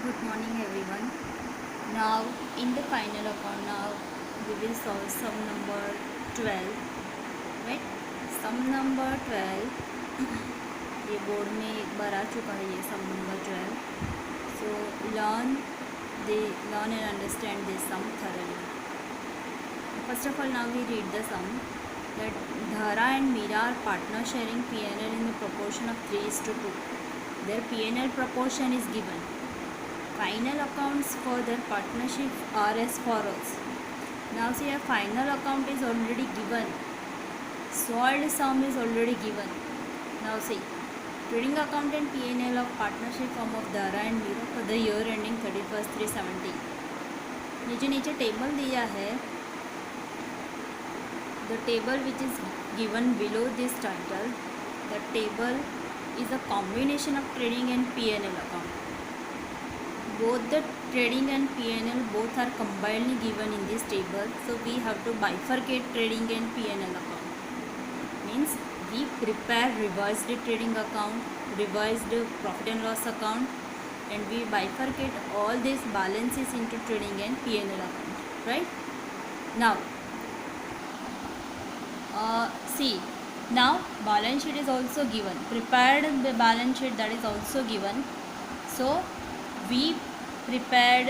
Good morning everyone. Now in the final account now we will solve sum number 12, right? Sum number 12 ये board में एक बार आ चुका है ये sum number 12. So learn and understand this sum thoroughly. First of all, now we read the sum that Dhara and Meera are partner sharing P&L in the proportion of 3:2. Their P&L proportion is given. Final accounts for their partnership are as follows. Now see, a final account is already given. Solved sum is already given. Now see, trading account and P&L of partnership firm of Dhara and Meera for the year ending 31st 3/17. नीचे table दिया है. The table which is given below this title, the table is a combination of trading and P&L account. Both the trading and P&L both are combinedly given in this table, so we have to bifurcate trading and P&L account. Means we prepare revised trading account, revised profit and loss account, and we bifurcate all these balances into trading and P&L account, right? Now see, now balance sheet is also given, prepared the balance sheet, that is also given. So we prepared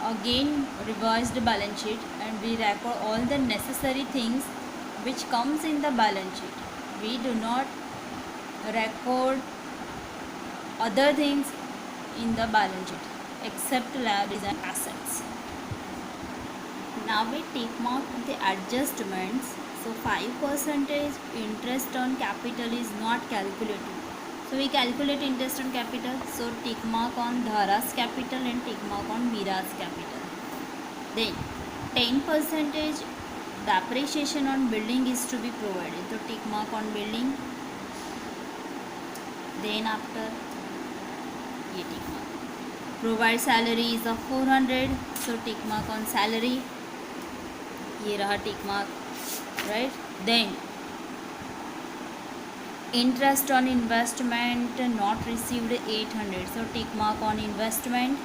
again revised balance sheet and we record all the necessary things which comes in the balance sheet. We do not record other things in the balance sheet except liabilities and assets. Now we tick mark the adjustments. So 5% interest on capital is not calculated. So we calculate interest on capital. So tick mark on Dhara's capital and tick mark on Meera's capital. Then 10% depreciation on building is to be provided. So tick mark on building. Then after ये tick mark. Provide salary is of 400. So tick mark on salary. ये रहा tick mark. Right, then interest on investment not received 800, so tick mark on investment.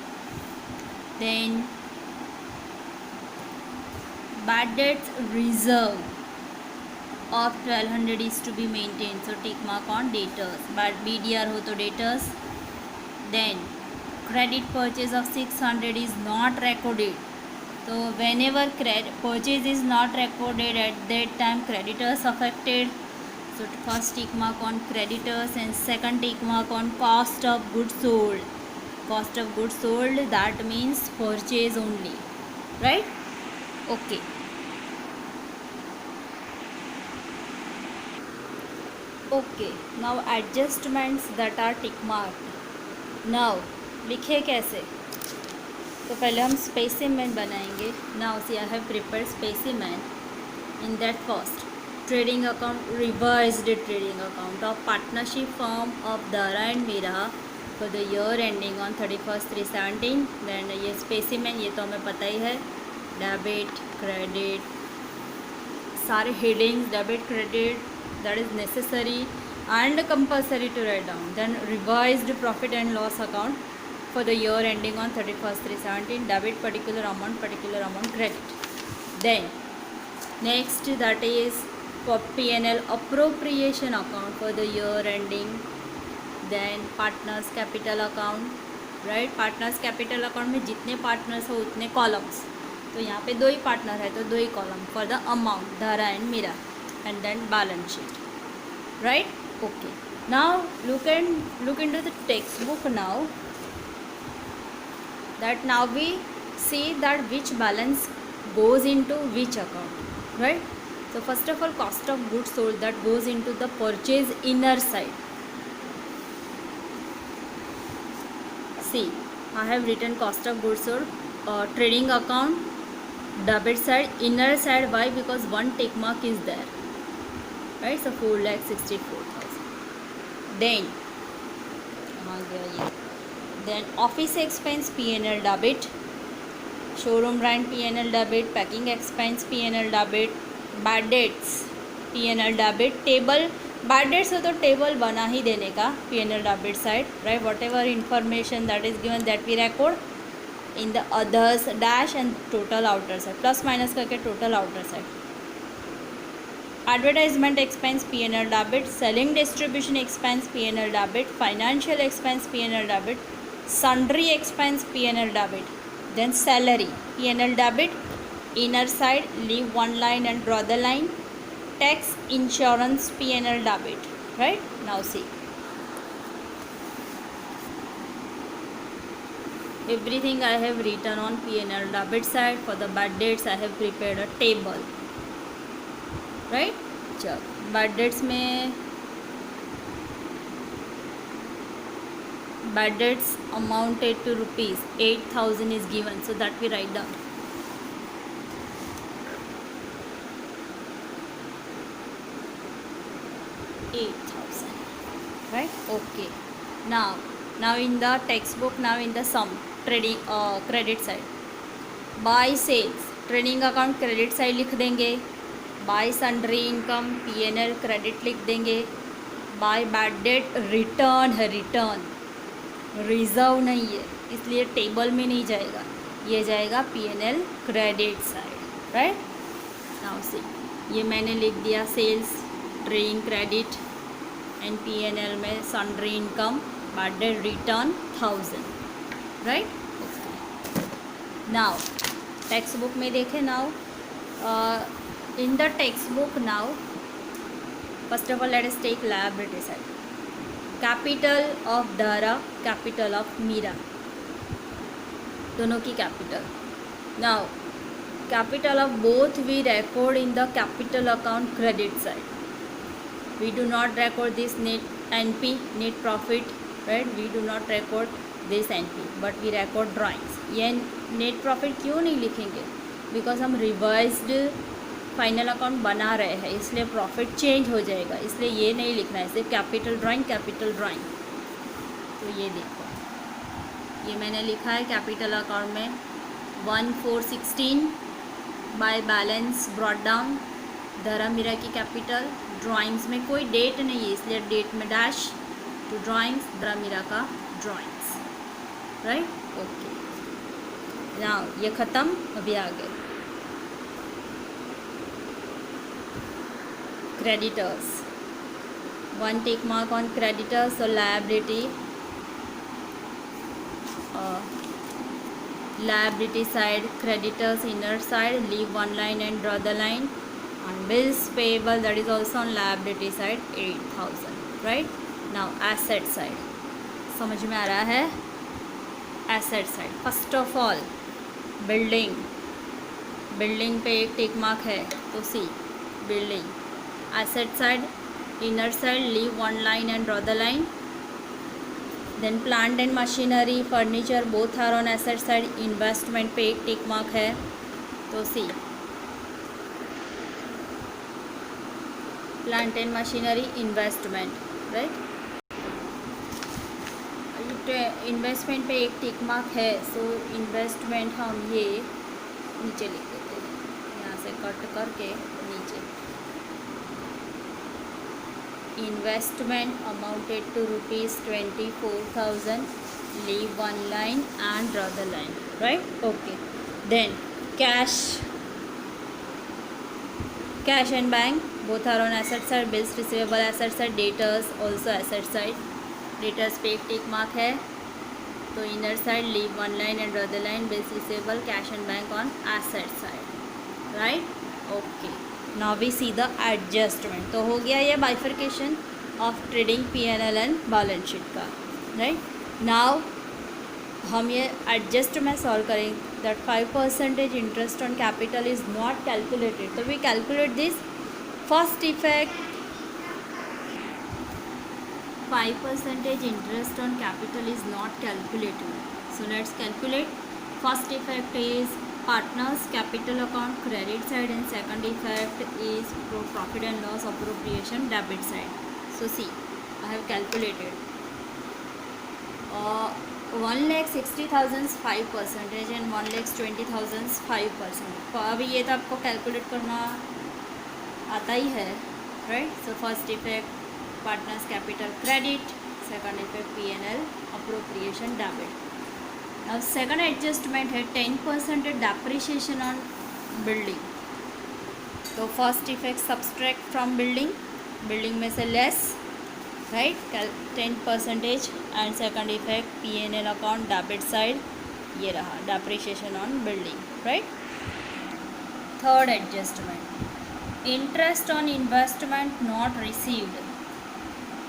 Then bad debts reserve of 1200 is to be maintained, so tick mark on debtors. But BDR हो तो debtors. Then credit purchase of 600 is not recorded. So whenever purchase is not recorded, at that time creditors affected. So first tick mark on creditors and second tick mark on cost of goods sold. Cost of goods sold, that means purchase only, right? Okay. Okay, now adjustments that are tick marked. Now लिखे कैसे? तो पहले हम specimen बनाएंगे. Now see I have prepared specimen. In that first trading account, revised trading account of partnership firm of Dhara and Meera for the year ending on 31st 3/17. Then ये specimen, ये तो हमें पता ही है. डेबिट क्रेडिट, सारे headings debit credit, that is necessary and compulsory to write down. Then revised profit and loss account for the year ending on 31st 3/17. Debit particular amount, credit. Then next, that is for P&L appropriation account for the year ending. Then partners capital account, right? Partners capital account में जितने partners हो उतने columns. तो यहाँ पे 2 ही partner है तो 2 ही column for the amount Dhara and Meera. And then balance sheet, right? Okay, now look into the textbook now. That now we see that which balance goes into which account, right? So first of all, cost of goods sold, that goes into the purchase inner side. See, I have written cost of goods sold, trading account, debit side, inner side. Why? Because one tick mark is there, right? So 4,64,000. Then office expense P&L debit, showroom rent P&L debit, packing expense P&L debit, bad debts P&L debit, table bad debts हो तो table बना ही देने का P&L debit side, right. Whatever information that is given that we record in the others dash and total outer side, plus minus करके total outer side. Advertisement expense P&L debit, selling distribution expense P&L debit, financial expense P&L debit, sundry expense P&L debit, then salary P&L debit, inner side leave one line and draw the line, tax insurance P&L debit, right. Now see, everything I have written on P&L debit side. For the bad debts I have prepared a table, right. चलो bad debts में bad debts amounted to rupees 8,000 is given, so that we write down. Right. Okay. Now in the textbook, now in the sum trading credit side, buy sales trading account credit side लिख देंगे, bye sundry income P&L credit लिख देंगे, by bad debt return है, return reserve नहीं है इसलिए table में नहीं जाएगा, ये जाएगा P&L credit side, right. Now see, ये मैंने लिख दिया sales trading credit and P&L में sundry income bad debt return 1000, right. Now text book में देखें, now in the text book, now first of all let us take liability side. Capital of Dara, capital of Meera, दोनों की capital. Now capital of both we record in the capital account credit side. We do not record this net NP, net profit, right. We do not record this NP, but we record drawings. ये net profit क्यों नहीं लिखेंगे? Because हम revised final account बना रहे हैं, इसलिए profit change हो जाएगा, इसलिए ये नहीं लिखना है, सिर्फ कैपिटल ड्राइंग, कैपिटल ड्राइंग. तो ये देखो, ये मैंने लिखा है कैपिटल अकाउंट में 1416 बाय बैलेंस ब्रॉट डाउन धरा मीरा की कैपिटल. ड्राइंग्स में कोई डेट नहीं है इसलिए डेट में डैश टू ड्राइंग्स, धरा मीरा का ड्राइंग्स, राइट. ओके, नाउ ये ख़त्म, अभी आगे creditors. One tick mark on creditors. So liability, liability side, creditors inner side, leave one line and draw the line. And bills payable, that is also on liability side, 8,000, right. Now asset side, समझ में आ रहा है. asset side, first of all building, building पे एक tick mark है तो सी building. asset side inner side leave one line and draw the line. then plant and machinery, furniture, both are on asset side. investment पे एक tick mark है तो सी plant and machinery investment, right. Investment पे एक tick mark है, so investment हम ये नीचे लिख देते हैं, यहाँ से कट करके नीचे. Investment amounted to rupees 24,000, leave one line and draw the line, right. Okay, then cash, cash and bank both are on asset side. bills receivable asset side, debtors also asset side. debtors पे एक tick mark है तो inner side leave one line and draw the line. bills receivable, cash and bank on asset side, right. okay, now we see the adjustment. तो हो गया ये bifurcation of trading P&L and balance sheet का, right. now हम ये adjust में solve करेंगे. That 5% interest on capital is not calculated, तो we calculate this. First effect 5% interest on capital is not calculated. So let's calculate. First effect is partners capital account credit side and second effect is profit and loss appropriation debit side. So see, I have calculated 1,60,000 5% and 1,20,000 5%. तो अभी ये तो आपको calculate करना आता ही है, right. So first effect partners capital credit, second effect P&L appropriation debit. अब second adjustment है 10% डेप्रिसिएशन ऑन बिल्डिंग। तो first effect subtract from building, building में से less, right, 10% and second effect P&L account debit side, ये रहा depreciation on building, right. Third adjustment interest on investment not received,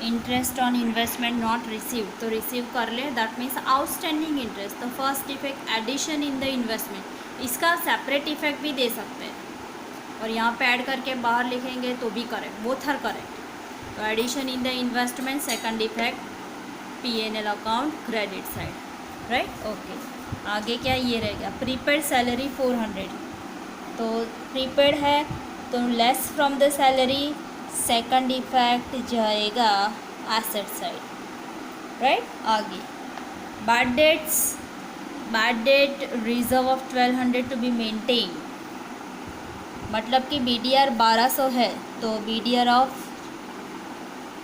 interest on investment not received, तो receive कर ले, that means outstanding interest. तो first effect addition in the investment, इसका separate effect भी दे सकते हैं और यहाँ पे ऐड करके बाहर लिखेंगे तो भी करेक्ट, बोथ आर करेक्ट। तो addition in the investment, second effect P&L account credit side, right, okay. आगे क्या ये रहेगा, प्रीपेड सैलरी 400, तो प्रीपेड है तो less from the salary, second effect जाएगा एसेट साइड, राइट। आगे bad debts, bad debt reserve of 1200 to be maintain, मतलब कि BDR 1200 है तो BDR ऑफ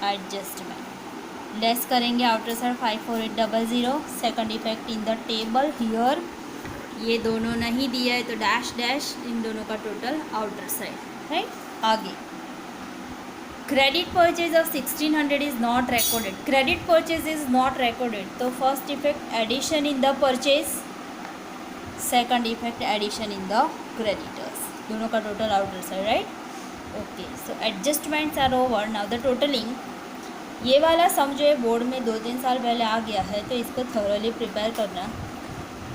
एडजस्टमेंट लेस करेंगे outer side 54800, second effect in the table here, ये दोनों नहीं दिया है तो डैश डैश, इन दोनों का टोटल आउटर साइड, राइट। आगे credit purchase of 1600 is not recorded, credit purchase is not recorded, तो first effect addition in the purchase, second effect addition in the creditors, दोनों का total outer side, right, okay. So adjustments are over, now the totalling. ये वाला समझो board में 2-3 साल पहले आ गया है तो इसको थोरली प्रिपेयर करना।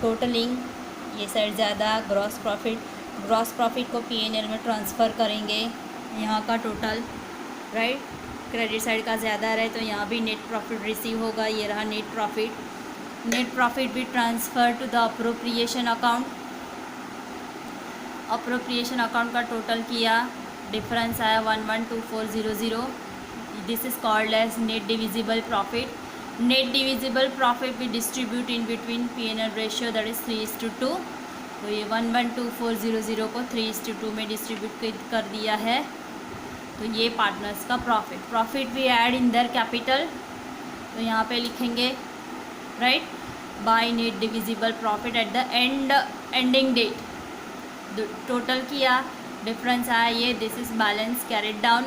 टोटलिंग, ये साइड ज़्यादा, ग्रॉस प्रॉफिट को P&L में ट्रांसफ़र करेंगे, यहाँ का टोटल, राइट, क्रेडिट साइड का ज़्यादा रहे तो यहाँ भी नेट प्रॉफिट रिसीव होगा, ये रहा नेट प्रॉफिट भी transfer to the appropriation account, appropriation account का टोटल किया, डिफरेंस आया 112400, this is called as net divisible profit. Net divisible profit भी distribute in between P&L ratio, that is 3:2, तो ये 112400 को 3:2 में डिस्ट्रीब्यूट कर दिया है, तो ये पार्टनर्स का प्रॉफिट भी ऐड इन दर कैपिटल, तो यहाँ पे लिखेंगे, right, by net divisible profit at the ending date, total किया, डिफरेंस आया ये, this is balance carried down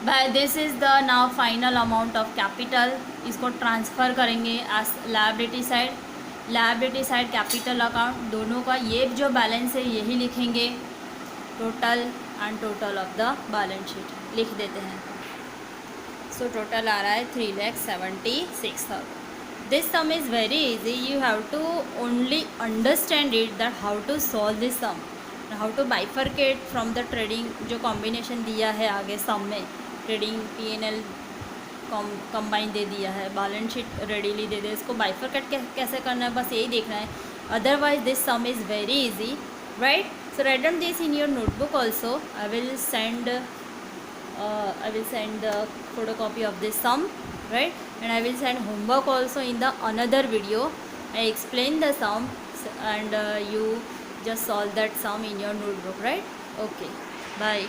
by, this is the now final amount of capital, इसको ट्रांसफ़र करेंगे as liability side capital account, दोनों का ये जो balance है यही लिखेंगे, total and total of the balance sheet लिख देते हैं। सो टोटल आ रहा है 3,76,000। This sum is very easy, you have to only understand it that how to solve this sum, how to bifurcate from the trading, जो combination दिया है आगे सम में, ट्रेडिंग P&L कंबाइन दे दिया है, बैलेंस शीट रेडीली दे दे, इसको बाइफरकेट कैसे करना है बस यही देखना है, otherwise this sum is very easy, right. So write down this in your notebook also. I will send the photocopy of this sum, right, and I will send homework also in the another video. I explain the sum and you just solve that sum in your notebook, right? Okay, bye.